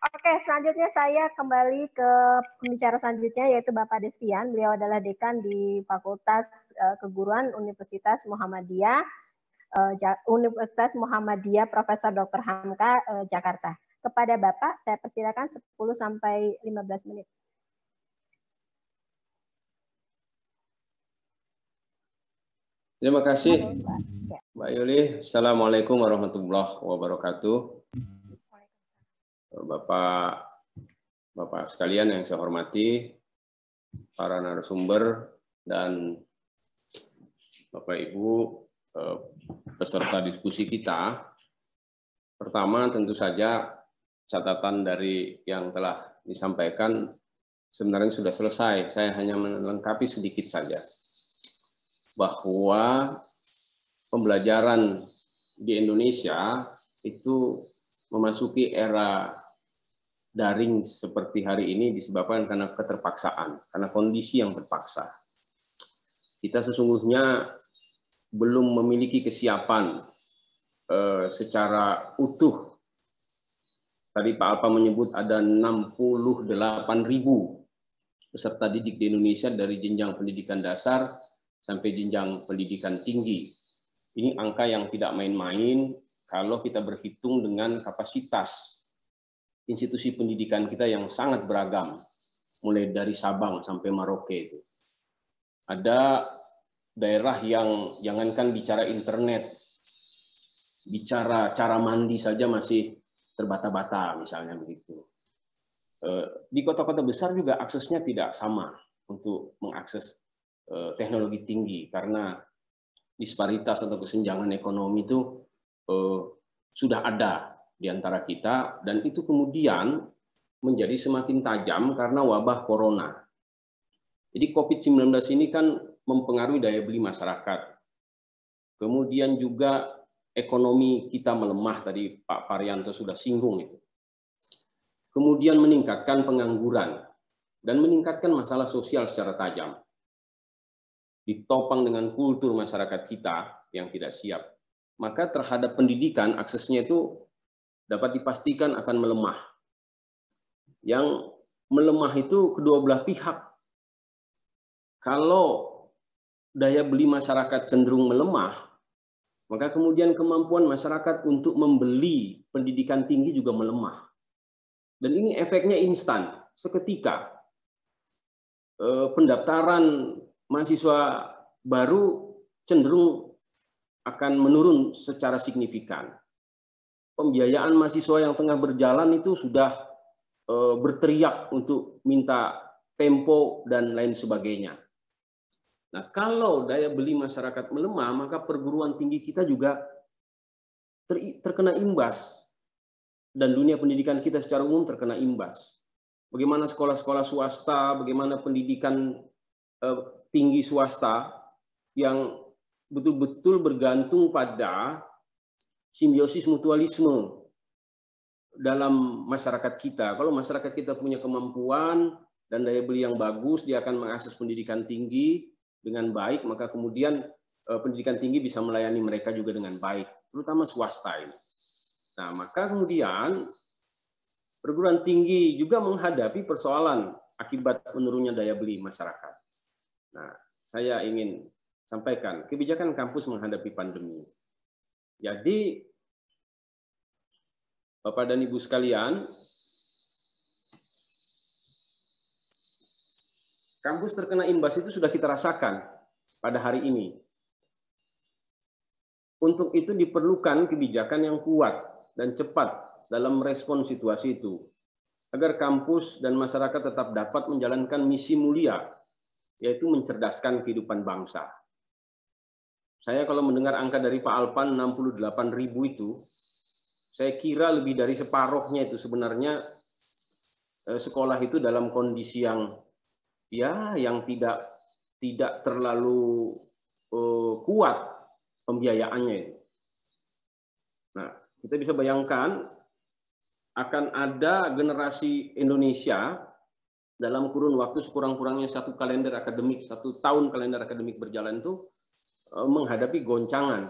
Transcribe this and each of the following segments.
Oke, selanjutnya saya kembali ke pembicara selanjutnya, yaitu Bapak Destian. Beliau adalah dekan di Fakultas Keguruan Universitas Muhammadiyah, Universitas Muhammadiyah Profesor Dr. Hamka, Jakarta. Kepada Bapak, saya persilakan 10 sampai 15 menit. Terima kasih, Mbak Yuli. Assalamualaikum warahmatullahi wabarakatuh. Bapak sekalian yang saya hormati, para narasumber dan Bapak Ibu peserta diskusi kita. Pertama, tentu saja catatan dari yang telah disampaikan sebenarnya sudah selesai. Saya hanya melengkapi sedikit saja bahwa pembelajaran di Indonesia itu memasuki era daring seperti hari ini disebabkan karena keterpaksaan, karena kondisi yang terpaksa. Kita sesungguhnya belum memiliki kesiapan secara utuh. Tadi Pak Alpa menyebut ada 68.000 peserta didik di Indonesia dari jenjang pendidikan dasar sampai jenjang pendidikan tinggi. Ini angka yang tidak main-main kalau kita berhitung dengan kapasitas institusi pendidikan kita yang sangat beragam, mulai dari Sabang sampai Merauke itu. Ada daerah yang jangankan bicara internet, bicara cara mandi saja masih terbata-bata, misalnya begitu. Di kota-kota besar juga aksesnya tidak sama untuk mengakses teknologi tinggi, karena disparitas atau kesenjangan ekonomi itu sudah ada di antara kita, dan itu kemudian menjadi semakin tajam karena wabah corona. Jadi COVID-19 ini kan mempengaruhi daya beli masyarakat. Kemudian juga ekonomi kita melemah, tadi Pak Parianto sudah singgung itu. Kemudian meningkatkan pengangguran dan meningkatkan masalah sosial secara tajam. Ditopang dengan kultur masyarakat kita yang tidak siap. Maka terhadap pendidikan aksesnya itu dapat dipastikan akan melemah. Yang melemah itu kedua belah pihak. Kalau daya beli masyarakat cenderung melemah, maka kemudian kemampuan masyarakat untuk membeli pendidikan tinggi juga melemah. Dan ini efeknya instan, seketika. Pendaftaran mahasiswa baru cenderung akan menurun secara signifikan. Pembiayaan mahasiswa yang tengah berjalan itu sudah berteriak untuk minta tempo dan lain sebagainya. Nah, kalau daya beli masyarakat melemah, maka perguruan tinggi kita juga terkena imbas. Dan dunia pendidikan kita secara umum terkena imbas. Bagaimana sekolah-sekolah swasta, bagaimana pendidikan tinggi swasta yang betul-betul bergantung pada simbiosis mutualisme dalam masyarakat kita. Kalau masyarakat kita punya kemampuan dan daya beli yang bagus, dia akan mengakses pendidikan tinggi dengan baik, maka kemudian pendidikan tinggi bisa melayani mereka juga dengan baik, terutama swasta ini. Nah, maka kemudian perguruan tinggi juga menghadapi persoalan akibat menurunnya daya beli masyarakat. Nah, saya ingin sampaikan kebijakan kampus menghadapi pandemi. Jadi, Bapak dan Ibu sekalian, kampus terkena imbas itu sudah kita rasakan pada hari ini. Untuk itu diperlukan kebijakan yang kuat dan cepat dalam merespon situasi itu, agar kampus dan masyarakat tetap dapat menjalankan misi mulia, yaitu mencerdaskan kehidupan bangsa. Saya kalau mendengar angka dari Pak Alpan 68.000 itu, saya kira lebih dari separuhnya itu sebenarnya sekolah itu dalam kondisi yang tidak terlalu kuat pembiayaannya itu. Nah, kita bisa bayangkan akan ada generasi Indonesia dalam kurun waktu sekurang-kurangnya 1 tahun kalender akademik berjalan itu menghadapi goncangan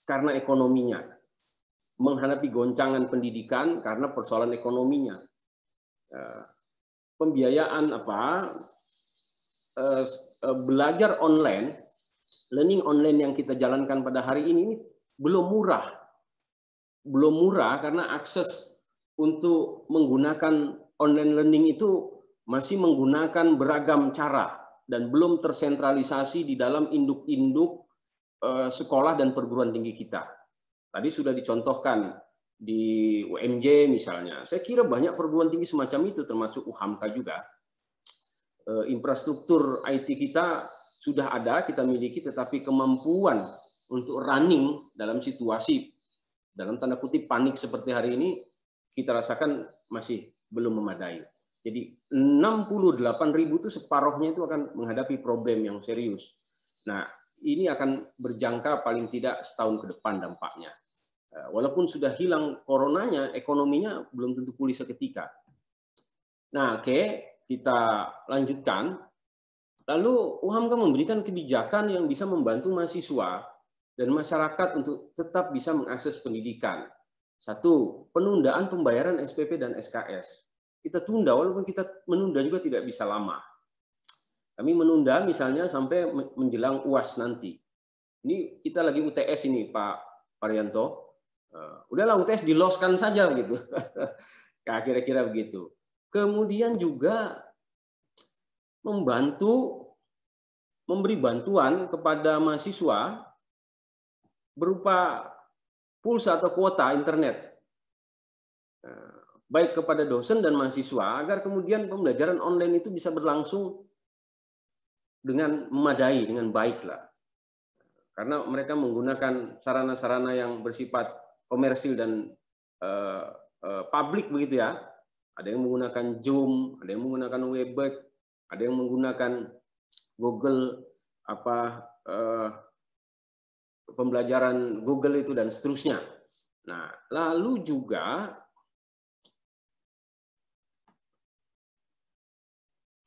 karena ekonominya. menghadapi goncangan pendidikan karena persoalan ekonominya. Pembiayaan belajar online, learning online yang kita jalankan pada hari ini belum murah. Belum murah karena akses untuk menggunakan online learning itu masih menggunakan beragam cara dan belum tersentralisasi di dalam induk-induk sekolah dan perguruan tinggi kita. Tadi sudah dicontohkan di UMJ misalnya. Saya kira banyak perguruan tinggi semacam itu, termasuk UHAMKA juga. Infrastruktur IT kita sudah ada, kita miliki, tetapi kemampuan untuk running dalam situasi, dalam tanda kutip panik seperti hari ini, kita rasakan masih belum memadai. Jadi 68.000 itu separuhnya itu akan menghadapi problem yang serius. Nah, ini akan berjangka paling tidak setahun ke depan dampaknya. Walaupun sudah hilang coronanya, ekonominya belum tentu pulih seketika. Nah, oke, kita lanjutkan. Lalu UHAMKA memberikan kebijakan yang bisa membantu mahasiswa dan masyarakat untuk tetap bisa mengakses pendidikan. Satu, penundaan pembayaran SPP dan SKS. Kita tunda, walaupun kita menunda juga tidak bisa lama. Kami menunda misalnya sampai menjelang UAS nanti. Ini kita lagi UTS ini, Pak Parianto. Udahlah UTS diloskan saja begitu. Nah, kira-kira begitu. Kemudian juga memberi bantuan kepada mahasiswa berupa pulsa atau kuota internet. Baik kepada dosen dan mahasiswa, agar kemudian pembelajaran online itu bisa berlangsung dengan memadai, dengan baiklah. Karena mereka menggunakan sarana-sarana yang bersifat komersil dan publik begitu ya. Ada yang menggunakan Zoom, ada yang menggunakan Webex, ada yang menggunakan Google pembelajaran Google itu dan seterusnya. Nah, lalu juga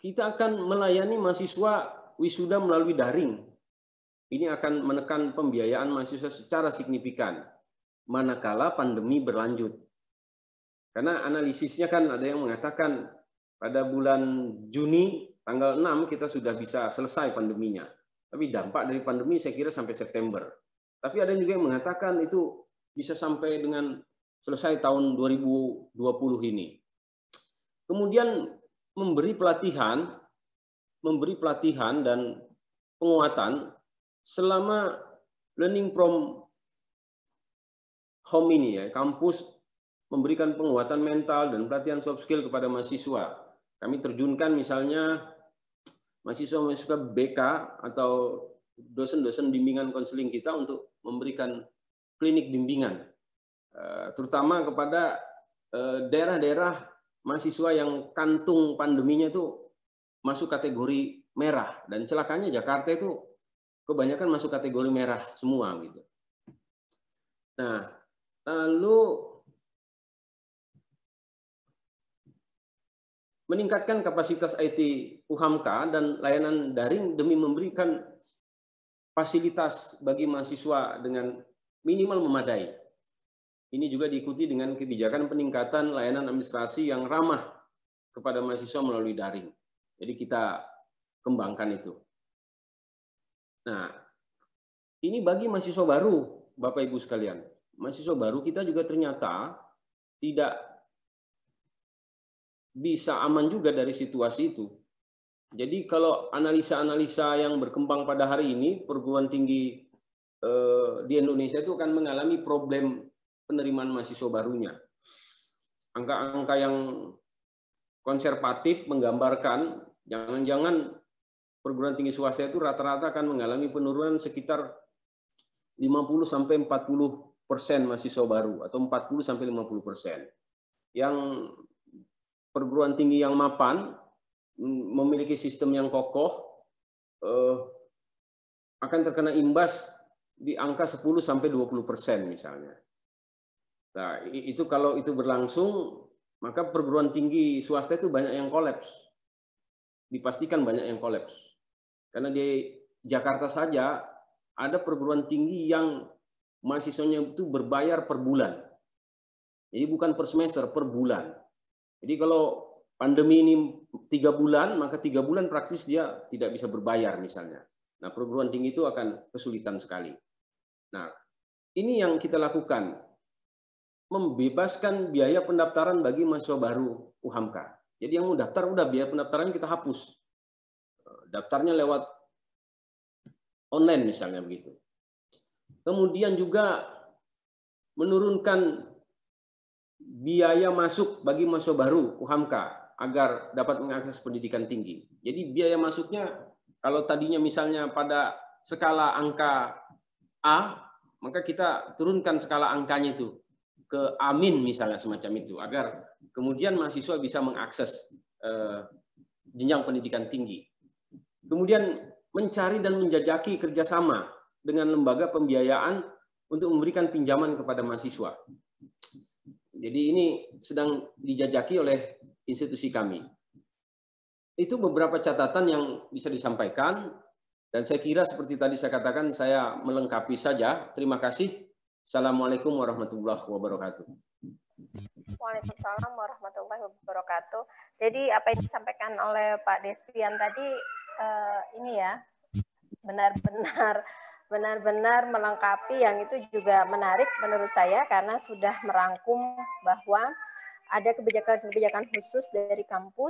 kita akan melayani mahasiswa wisuda melalui daring. Ini akan menekan pembiayaan mahasiswa secara signifikan manakala pandemi berlanjut. Karena analisisnya kan ada yang mengatakan pada bulan Juni tanggal 6 kita sudah bisa selesai pandeminya. Tapi dampak dari pandemi saya kira sampai September. Tapi ada juga yang mengatakan itu bisa sampai dengan selesai tahun 2020 ini. Kemudian memberi pelatihan dan penguatan selama learning from home ini ya, kampus memberikan penguatan mental dan pelatihan soft skill kepada mahasiswa. Kami terjunkan misalnya mahasiswa-mahasiswa BK atau dosen-dosen bimbingan konseling kita untuk memberikan klinik bimbingan, terutama kepada daerah-daerah mahasiswa yang kantung pandeminya itu masuk kategori merah, dan celakanya Jakarta itu kebanyakan masuk kategori merah semua gitu. Nah, lalu meningkatkan kapasitas IT UHAMKA dan layanan daring demi memberikan fasilitas bagi mahasiswa dengan minimal memadai. Ini juga diikuti dengan kebijakan peningkatan layanan administrasi yang ramah kepada mahasiswa melalui daring. Jadi kita kembangkan itu. Nah, ini bagi mahasiswa baru, Bapak Ibu sekalian. Mahasiswa baru kita juga ternyata tidak bisa aman juga dari situasi itu. Jadi kalau analisa-analisa yang berkembang pada hari ini, perguruan tinggi di Indonesia itu akan mengalami problem penerimaan mahasiswa barunya. Angka-angka yang konservatif menggambarkan jangan-jangan perguruan tinggi swasta itu rata-rata akan mengalami penurunan sekitar 50-40% mahasiswa baru atau 40-50%. Yang perguruan tinggi yang mapan memiliki sistem yang kokoh akan terkena imbas di angka 10-20% misalnya. Nah, itu kalau itu berlangsung, maka perguruan tinggi swasta itu banyak yang kolaps. Dipastikan banyak yang kolaps. Karena di Jakarta saja ada perguruan tinggi yang mahasiswanya itu berbayar per bulan. Jadi bukan per semester, per bulan. Jadi kalau pandemi ini 3 bulan, maka 3 bulan praksis dia tidak bisa berbayar misalnya. Nah, perguruan tinggi itu akan kesulitan sekali. Nah, ini yang kita lakukan, membebaskan biaya pendaftaran bagi mahasiswa baru UHAMK. Jadi yang mau daftar, udah biaya pendaftarannya kita hapus. Daftarnya lewat online misalnya begitu. Kemudian juga menurunkan biaya masuk bagi mahasiswa baru UHAMK agar dapat mengakses pendidikan tinggi. Jadi biaya masuknya kalau tadinya misalnya pada skala angka A, maka kita turunkan skala angkanya itu ke A- misalnya semacam itu, agar kemudian mahasiswa bisa mengakses jenjang pendidikan tinggi. Kemudian mencari dan menjajaki kerjasama dengan lembaga pembiayaan untuk memberikan pinjaman kepada mahasiswa. Jadi ini sedang dijajaki oleh institusi kami. Itu beberapa catatan yang bisa disampaikan, dan saya kira seperti tadi saya katakan, saya melengkapi saja. Terima kasih. Assalamualaikum warahmatullahi wabarakatuh. Waalaikumsalam warahmatullahi wabarakatuh. Jadi apa yang disampaikan oleh Pak Despian tadi ini ya benar-benar melengkapi, yang itu juga menarik menurut saya karena sudah merangkum bahwa ada kebijakan-kebijakan khusus dari kampus